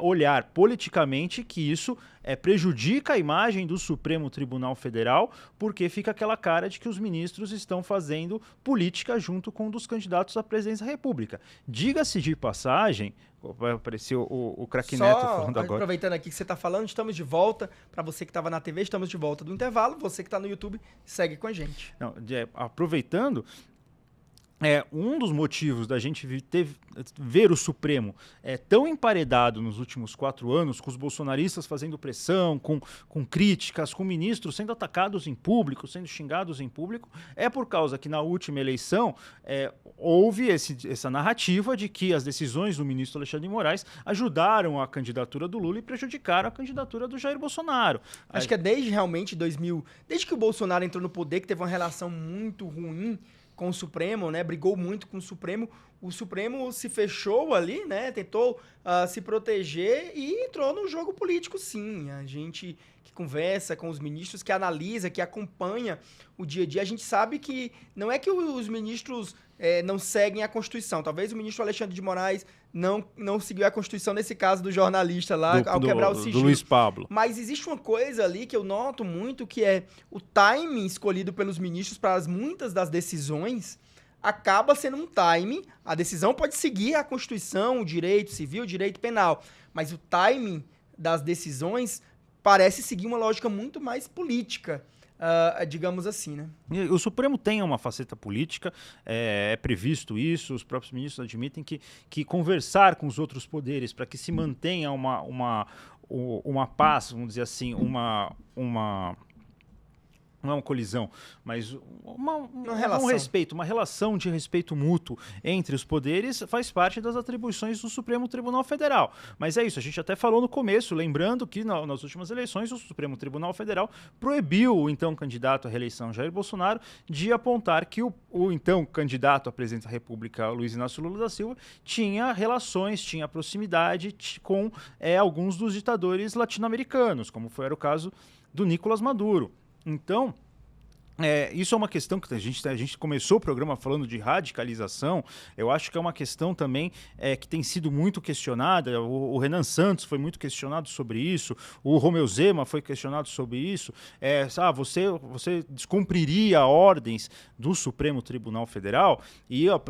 olhar politicamente que isso prejudica a imagem do Supremo Tribunal Federal, porque fica aquela cara de que os ministros estão fazendo política junto com um dos candidatos à presidência da República. Diga-se de passagem, vai aparecer o craque Neto falando agora. Aproveitando aqui que você está falando, estamos de volta. Para você que estava na TV, estamos de volta do intervalo. Você que está no YouTube, segue com a gente. Não, aproveitando, um dos motivos da gente ver o Supremo tão emparedado nos últimos 4 anos, com os bolsonaristas fazendo pressão, com críticas, com ministros sendo atacados em público, sendo xingados em público, é por causa que na última eleição houve essa narrativa de que as decisões do ministro Alexandre de Moraes ajudaram a candidatura do Lula e prejudicaram a candidatura do Jair Bolsonaro. Acho que é desde realmente 2000, desde que o Bolsonaro entrou no poder, que teve uma relação muito ruim com o Supremo, né? Brigou muito com o Supremo se fechou ali, né? Tentou se proteger e entrou no jogo político, sim. A gente que conversa com os ministros, que analisa, que acompanha o dia a dia, a gente sabe que não é que os ministros não seguem a Constituição. Talvez o ministro Alexandre de Moraes não seguiu a Constituição, nesse caso do jornalista lá, ao quebrar o sigilo. Do Luiz Pablo. Mas existe uma coisa ali que eu noto muito, que é o timing escolhido pelos ministros para muitas das decisões acaba sendo um timing. A decisão pode seguir a Constituição, o direito civil, o direito penal, mas o timing das decisões parece seguir uma lógica muito mais política. Digamos assim, né? O Supremo tem uma faceta política, é previsto isso, os próprios ministros admitem que conversar com os outros poderes para que se mantenha uma paz, vamos dizer assim, não é uma colisão, mas uma relação de respeito mútuo entre os poderes faz parte das atribuições do Supremo Tribunal Federal. Mas é isso, a gente até falou no começo, lembrando que nas últimas eleições o Supremo Tribunal Federal proibiu o então candidato à reeleição Jair Bolsonaro de apontar que o então candidato à presidência da República, Luiz Inácio Lula da Silva, tinha relações, tinha proximidade com alguns dos ditadores latino-americanos, como era o caso do Nicolás Maduro. Então, isso é uma questão que a gente começou o programa falando de radicalização. Eu acho que é uma questão também que tem sido muito questionada. O Renan Santos foi muito questionado sobre isso, o Romeu Zema foi questionado sobre isso. Você descumpriria ordens do Supremo Tribunal Federal? E ao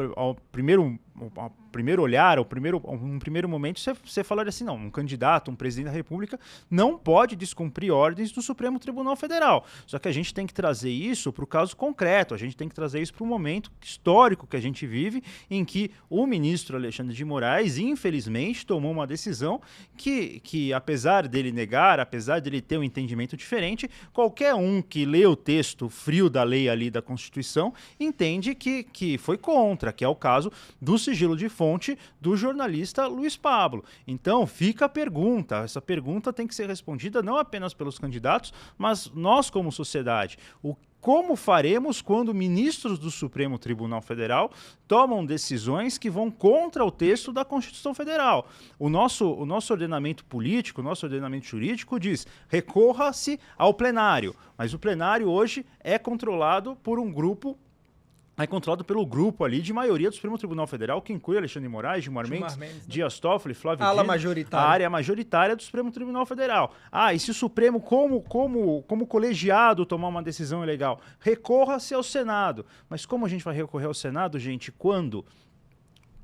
primeiro olhar, um primeiro momento, você falaria assim, não, um candidato, um presidente da República não pode descumprir ordens do Supremo Tribunal Federal. Só que a gente tem que trazer isso para o caso concreto, a gente tem que trazer isso para o momento histórico que a gente vive, em que o ministro Alexandre de Moraes, infelizmente, tomou uma decisão que apesar dele negar, apesar dele ter um entendimento diferente, qualquer um que lê o texto frio da lei ali da Constituição entende que foi contra, que é o caso do sigilo de fonte do jornalista Luiz Pablo. Então, fica a pergunta. Essa pergunta tem que ser respondida não apenas pelos candidatos, mas nós como sociedade. Como faremos quando ministros do Supremo Tribunal Federal tomam decisões que vão contra o texto da Constituição Federal? O nosso ordenamento político, o nosso ordenamento jurídico diz: recorra-se ao plenário. Mas o plenário hoje é controlado por um grupo, controlado pelo grupo ali de maioria do Supremo Tribunal Federal, que inclui Alexandre de Moraes, Gilmar Mendes, né? Dias Toffoli, Flávio Dino, a área majoritária do Supremo Tribunal Federal. E se o Supremo, como colegiado, tomar uma decisão ilegal, recorra-se ao Senado. Mas como a gente vai recorrer ao Senado, gente, quando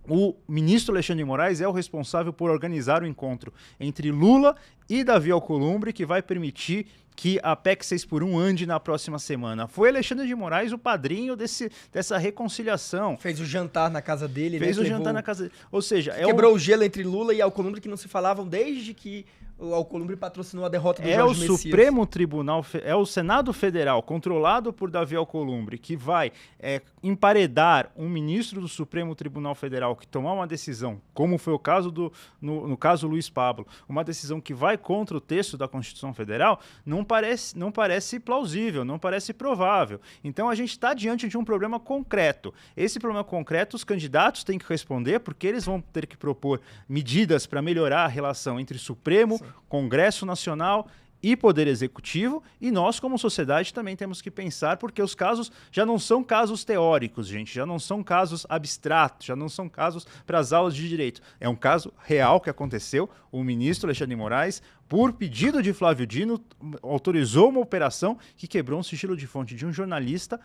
o ministro Alexandre de Moraes é o responsável por organizar o encontro entre Lula e Davi Alcolumbre, que vai permitir que a PEC 6x1 ande na próxima semana? Foi Alexandre de Moraes o padrinho dessa reconciliação. Fez o jantar na casa dele, Fez o jantar na casa dele. Ou seja, quebrou o gelo entre Lula e Alcolumbre, que não se falavam desde que o Alcolumbre patrocinou a derrota do Jorge Messias. Supremo Tribunal, o Senado Federal, controlado por Davi Alcolumbre, que vai emparedar um ministro do Supremo Tribunal Federal que tomar uma decisão, como foi o caso no caso Luiz Pablo, uma decisão que vai contra o texto da Constituição Federal, não parece plausível, não parece provável. Então a gente está diante de um problema concreto. Esse problema concreto os candidatos têm que responder, porque eles vão ter que propor medidas para melhorar a relação entre Supremo, Congresso Nacional e Poder Executivo, e nós, como sociedade, também temos que pensar, porque os casos já não são casos teóricos, gente, já não são casos abstratos, já não são casos para as aulas de direito. É um caso real que aconteceu. O ministro Alexandre de Moraes, por pedido de Flávio Dino, autorizou uma operação que quebrou um sigilo de fonte de um jornalista,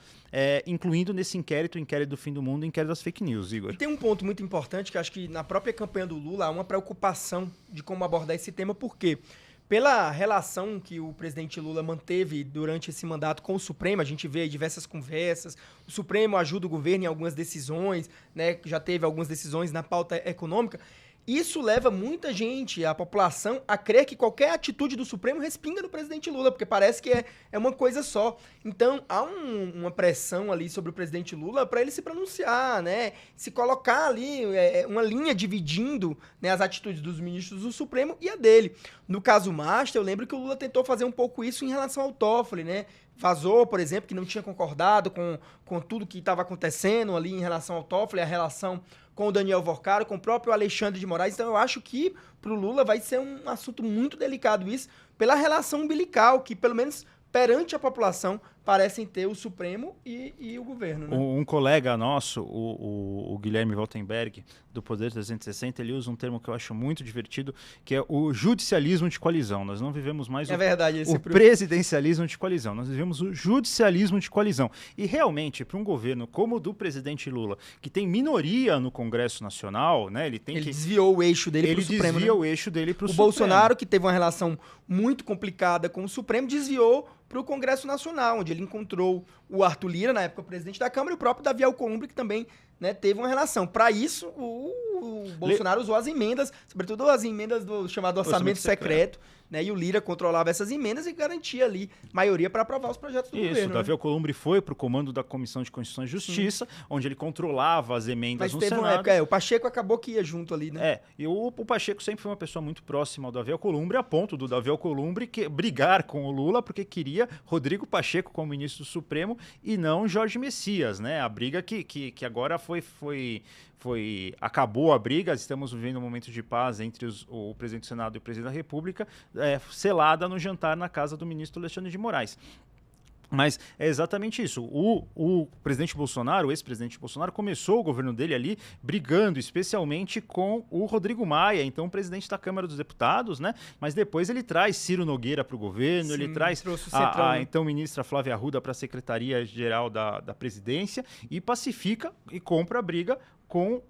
incluindo nesse inquérito, o inquérito do fim do mundo, o inquérito das fake news, Igor. E tem um ponto muito importante que acho que na própria campanha do Lula há uma preocupação de como abordar esse tema, porque pela relação que o presidente Lula manteve durante esse mandato com o Supremo, a gente vê aí diversas conversas, o Supremo ajuda o governo em algumas decisões, né, já teve algumas decisões na pauta econômica. Isso leva muita gente, a população, a crer que qualquer atitude do Supremo respinga no presidente Lula, porque parece que é uma coisa só. Então, há uma pressão ali sobre o presidente Lula para ele se pronunciar, né? Se colocar ali uma linha dividindo, né, as atitudes dos ministros do Supremo e a dele. No caso Master, eu lembro que o Lula tentou fazer um pouco isso em relação ao Toffoli, né? Vazou, por exemplo, que não tinha concordado com tudo que estava acontecendo ali em relação ao Toffoli, a relação com o Daniel Vorcaro, com o próprio Alexandre de Moraes. Então eu acho que para o Lula vai ser um assunto muito delicado isso, pela relação umbilical, que pelo menos perante a população parecem ter o Supremo e o governo. Né? Um colega nosso, o Guilherme Waltenberg, do Poder 360, ele usa um termo que eu acho muito divertido, que é o judicialismo de coalizão. Nós não vivemos mais o presidencialismo de coalizão, nós vivemos o judicialismo de coalizão. E realmente, para um governo como o do presidente Lula, que tem minoria no Congresso Nacional, né, ele desviou o eixo dele para o Supremo. Ele desvia o eixo dele para o Supremo. O Bolsonaro, que teve uma relação muito complicada com o Supremo, desviou para o Congresso Nacional, onde ele encontrou o Arthur Lira, na época presidente da Câmara, e o próprio Davi Alcolumbre, que também, né, teve uma relação. Para isso, o Bolsonaro usou as emendas, sobretudo as emendas do chamado orçamento secreto, né, e o Lira controlava essas emendas e garantia ali maioria para aprovar os projetos do governo. Isso, Davi Alcolumbre foi para o comando da Comissão de Constituição e Justiça, onde ele controlava as emendas no Senado. Mas teve uma época, o Pacheco acabou que ia junto ali, né? E o Pacheco sempre foi uma pessoa muito próxima ao Davi Alcolumbre, a ponto do Davi Alcolumbre brigar com o Lula porque queria Rodrigo Pacheco como ministro do Supremo e não Jorge Messias, né? A briga que agora acabou a briga, estamos vivendo um momento de paz entre o presidente do Senado e o presidente da República, selada no jantar na casa do ministro Alexandre de Moraes. Mas é exatamente isso. O presidente Bolsonaro, o ex-presidente Bolsonaro, começou o governo dele ali brigando especialmente com o Rodrigo Maia, então presidente da Câmara dos Deputados, né? Mas depois ele traz Ciro Nogueira para o governo, ele traz a então ministra Flávia Arruda para a Secretaria-Geral da Presidência e pacifica e compra a briga com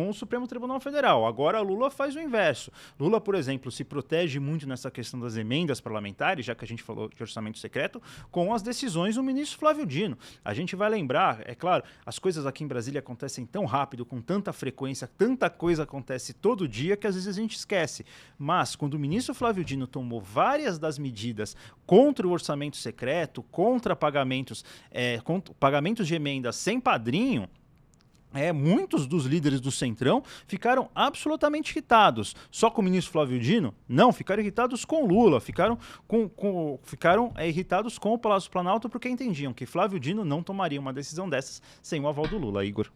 o Supremo Tribunal Federal. Agora Lula faz o inverso. Lula, por exemplo, se protege muito nessa questão das emendas parlamentares, já que a gente falou de orçamento secreto, com as decisões do ministro Flávio Dino. A gente vai lembrar, é claro, as coisas aqui em Brasília acontecem tão rápido, com tanta frequência, tanta coisa acontece todo dia que às vezes a gente esquece. Mas quando o ministro Flávio Dino tomou várias das medidas contra o orçamento secreto, contra pagamentos de emendas sem padrinho, muitos dos líderes do Centrão ficaram absolutamente irritados. Só com o ministro Flávio Dino? Não, ficaram irritados com o Lula, ficaram irritados com o Palácio Planalto porque entendiam que Flávio Dino não tomaria uma decisão dessas sem o aval do Lula, Igor.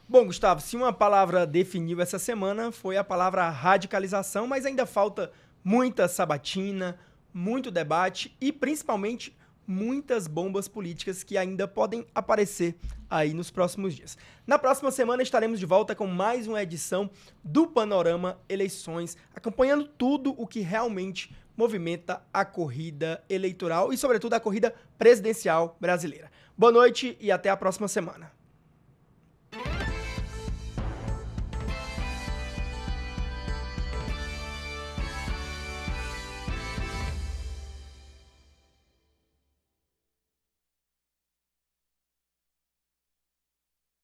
Bom, Gustavo, se uma palavra definiu essa semana foi a palavra radicalização, mas ainda falta muita sabatina, muito debate e principalmente muitas bombas políticas que ainda podem aparecer aí nos próximos dias. Na próxima semana estaremos de volta com mais uma edição do Panorama Eleições, acompanhando tudo o que realmente movimenta a corrida eleitoral e, sobretudo, a corrida presidencial brasileira. Boa noite e até a próxima semana.